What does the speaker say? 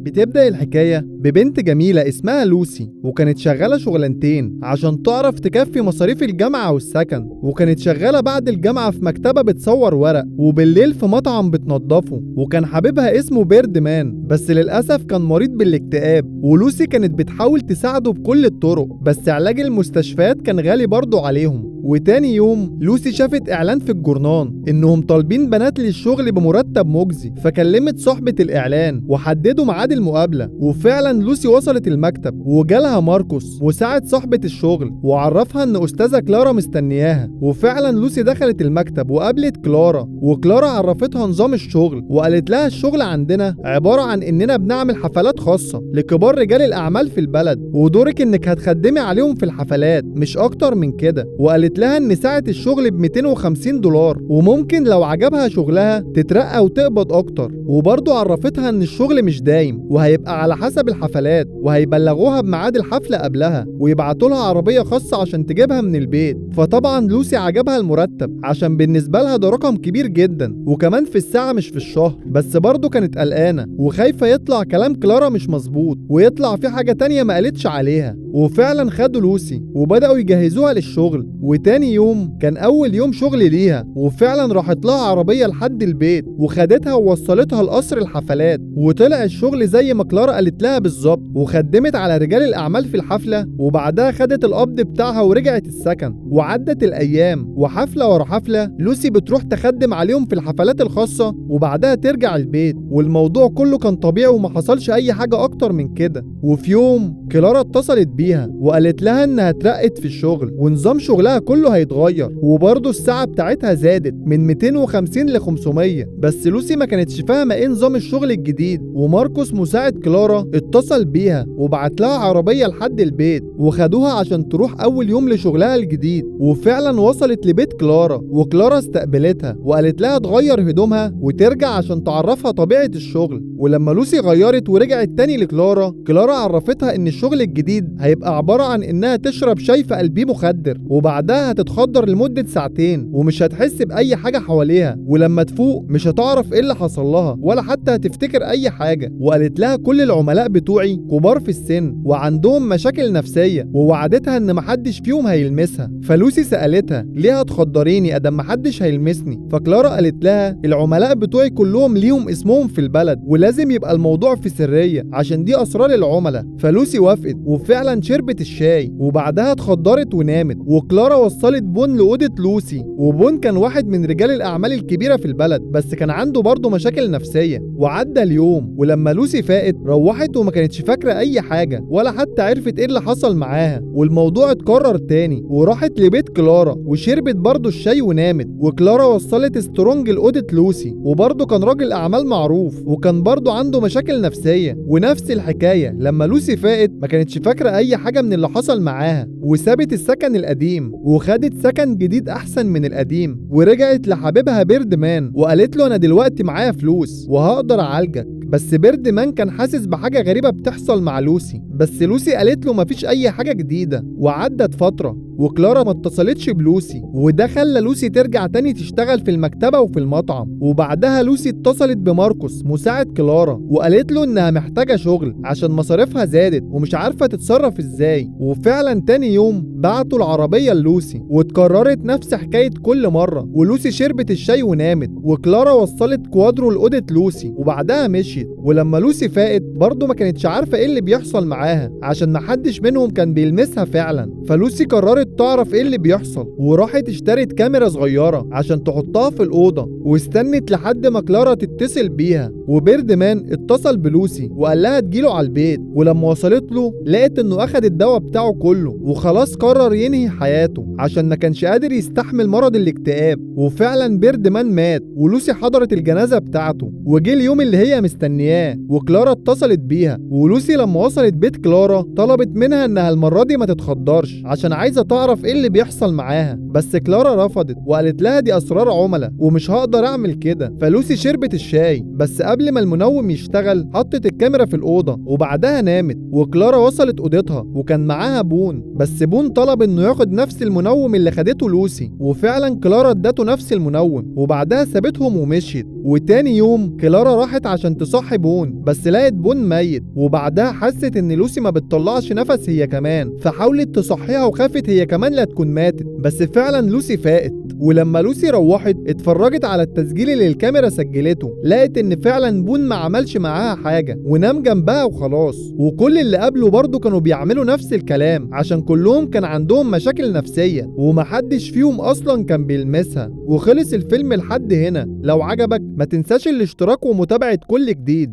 بتبدأ الحكاية ببنت جميلة اسمها لوسي، وكانت شغالة شغلانتين عشان تعرف تكفي مصاريف الجامعة والسكن. وكانت شغالة بعد الجامعة في مكتبة بتصور ورق، وبالليل في مطعم بتنضفه. وكان حبيبها اسمه بيردمان، بس للأسف كان مريض بالاكتئاب، ولوسي كانت بتحاول تساعده بكل الطرق، بس علاج المستشفيات كان غالي برضه عليهم. وتاني يوم لوسي شافت إعلان في الجورنان إنهم طالبين بنات للشغل بمرتب مجزي، فكلمت صاحبة الإعلان وحددوا ميعاد المقابلة. وفعلا لوسي وصلت المكتب، وجالها ماركوس مساعد صاحبة الشغل، وعرفها إن أستاذة كلارا مستنياها. وفعلا لوسي دخلت المكتب وقابلت كلارا، وكلارا عرفتها نظام الشغل، وقالت لها الشغل عندنا عبارة عن إننا بنعمل حفلات خاصة لكبار رجال الأعمال في البلد، ودورك إنك هتخدمي عليهم في الحفلات مش أكتر من كده. وقالت لها إن ساعة الشغل ب$250، وممكن لو عجبها شغلها تترقى وتقبض أكتر. وبرضه عرفتها إن الشغل مش دايم، وهيبقى على حسب الحفلات، وهيبلغوها بميعاد الحفلة قبلها، ويبعتوا لها عربية خاصة عشان تجيبها من البيت. فطبعا لوسي عجبها المرتب، عشان بالنسبة لها ده رقم كبير جدا، وكمان في الساعة مش في الشهر. بس برضه كانت قلقانة وخايفة يطلع كلام كلارا مش مظبوط، ويطلع في حاجة تانية ما قالتش عليها. وفعلا خدوا لوسي وبدأوا يجهزوها للشغل. وتاني يوم كان أول يوم شغل ليها، وفعلا راحت لها عربية لحد البيت، وخدتها ووصلتها لقصر الحفلات. وطلع الشغل زي ما كلارا قالت لها بالظبط، وخدمت على رجال الأعمال في الحفلة، وبعدها خدت القبض بتاعها ورجعت السكن. وعدت الأيام، وحفلة ورا حفلة لوسي بتروح تخدم عليهم في الحفلات الخاصة، وبعدها ترجع البيت. والموضوع كله كان طبيعي وما حصلش أي حاجة أكتر من كده. وفي يوم كلارا اتصلت بيها وقالت لها إنها اترقت في الشغل، ونظام شغلها كله هيتغير، وبرضه الساعة بتاعتها زادت من 250 ل 500. بس لوسي ما كانتش فاهمة ايه نظام الشغل الجديد. وماركوس مساعد كلارا اتصل بيها وبعت لها عربية لحد البيت، وخدوها عشان تروح أول يوم لشغلها الجديد. وفعلا وصلت لبيت كلارا، وكلارا استقبلتها وقالت لها تغير هدومها وترجع عشان تعرفها طبيعة الشغل. ولما لوسي غيرت ورجعت تاني لكلارا، كلارا عرفتها ان الشغل الجديد هيبقى عبارة عن انها تشرب شاي في قلبيه مخدر، وبعدها هتتخدر لمدة ساعتين ومش هتحس بأي حاجة حواليها، ولما تفوق مش هتعرف ايه اللي حصل لها ولا حتى هتفتكر أي حاجة. وقالت لها كل العملاء بتوعي كبار في السن وعندهم مشاكل نفسية، ووعدتها ان محدش فيهم هيلمسها. فلوسي سألتها ليه هتخدريني ادم محدش هيلمسني؟ فكلارا قالت لها العملاء بتوعي كلهم ليهم اسمهم في البلد، ولازم يبقى الموضوع في سرية عشان دي أسرار العملاء. فلوسي وافقت، وفعلا شربت الشاي، وبعدها اتخدرت ونامت. وكلارا وصلت بون لأوضة لوسي، وبون كان واحد من رجال الأعمال الكبيرة في البلد، بس كان عنده برضه مشاكل نفسية. وعدى اليوم، ولما لوسي فاقت روحت وما كانتش فاكرة أي حاجة، ولا حتى عرفت ايه اللي حصل معاها. والموضوع اتكرر تاني، وراحت لبيت كلارا وشربت برضه الشاي ونامت. وكلارا وصلت سترونج لأوضة لوسي، وبرضه كان راجل أعمال معروف، وكان برضه عنده مشاكل نفسية. ونفس الحكاية لما لوسي فاقت ما كانتش فاكرة أي حاجة من اللي حصل معاها، وسابت السكن القديم وخدت سكن جديد أحسن من القديم. ورجعت لحبيبها بيردمان وقالت له أنا دلوقتي معايا فلوس وهقدر أعالجك. بس بيردمان كان حاسس بحاجة غريبة بتحصل مع لوسي، بس لوسي قالت له مفيش أي حاجة جديدة. وعدت فترة وكلارا ما اتصلتش بلوسي، وده خلى لوسي ترجع تاني تشتغل في المكتبة وفي المطعم. وبعدها لوسي اتصلت بماركوس مساعد كلارا وقالت له إنها محتاجة شغل عشان مصاريفها زادت ومش عارفة تتصرف إزاي. وفعلا تاني يوم بعتوا العربية للوسي، واتكررت نفس حكاية كل مرة. ولوسي شربت الشاي ونامت، وكلارا وصلت كوادرو لأوضة لوسي وبعدها مشيت. ولما لوسي فاقت برضه ما كانتش عارفة ايه اللي بيحصل معاها، عشان محدش منهم كان بيلمسها فعلا. فلوسي قررت تعرف ايه اللي بيحصل، وراحت اشترت كاميرا صغيرة عشان تحطها في الأوضة، واستنت لحد ما كلارا تتصل بيها. وبيردمان اتصل بلوسي وقال لها تجيله على البيت. ولما وصلت له لقيت انه اخد الدواء بتاعه كله، وخلاص قرر ينهي حياته عشان ما كانش قادر يستحمل مرض الاكتئاب. وفعلا بيردمان مات، ولوسي حضرت الجنازة بتاعته. وجه اليوم اللي هي مستنياه، وكلارا اتصلت بيها. ولوسي لما وصلت بيت كلارا طلبت منها انها المرة دي ما تتخدرش عشان عايزة تعرف ايه اللي بيحصل معاها. بس كلارا رفضت وقالت لها دي اسرار عملاء ومش هقدر اعمل كده. فلوسي شربت الشاي، بس قبل ما المنوم يشتغل حطت الكاميرا في الأوضة وبعدها نامت. وكلارا وصلت أوضتها وكان معاها بون، بس بون طلب انه ياخد نفس المنوم اللي خدته لوسي. وفعلا كلارا ادته نفس المنوم، وبعدها سابتهم ومشيت. وتاني يوم كلارا راحت عشان تصالح تصحي بون، بس لقت بون ميت، وبعدها حست ان لوسي ما بتطلعش نفس هي كمان، فحاولت تصحيها وخافت هي كمان لا تكون ماتت، بس فعلا لوسي فاقت. ولما لوسي روحت اتفرجت على التسجيل اللي الكاميرا سجلته، لقت ان فعلا بون ما عملش معاها حاجة ونام جنبها وخلاص. وكل اللي قبله برضه كانوا بيعملوا نفس الكلام، عشان كلهم كان عندهم مشاكل نفسية ومحدش فيهم اصلا كان بيلمسها. وخلص الفيلم لحد هنا. لو عجبك ما تنساش الاشتراك ومتابعة كل جديد.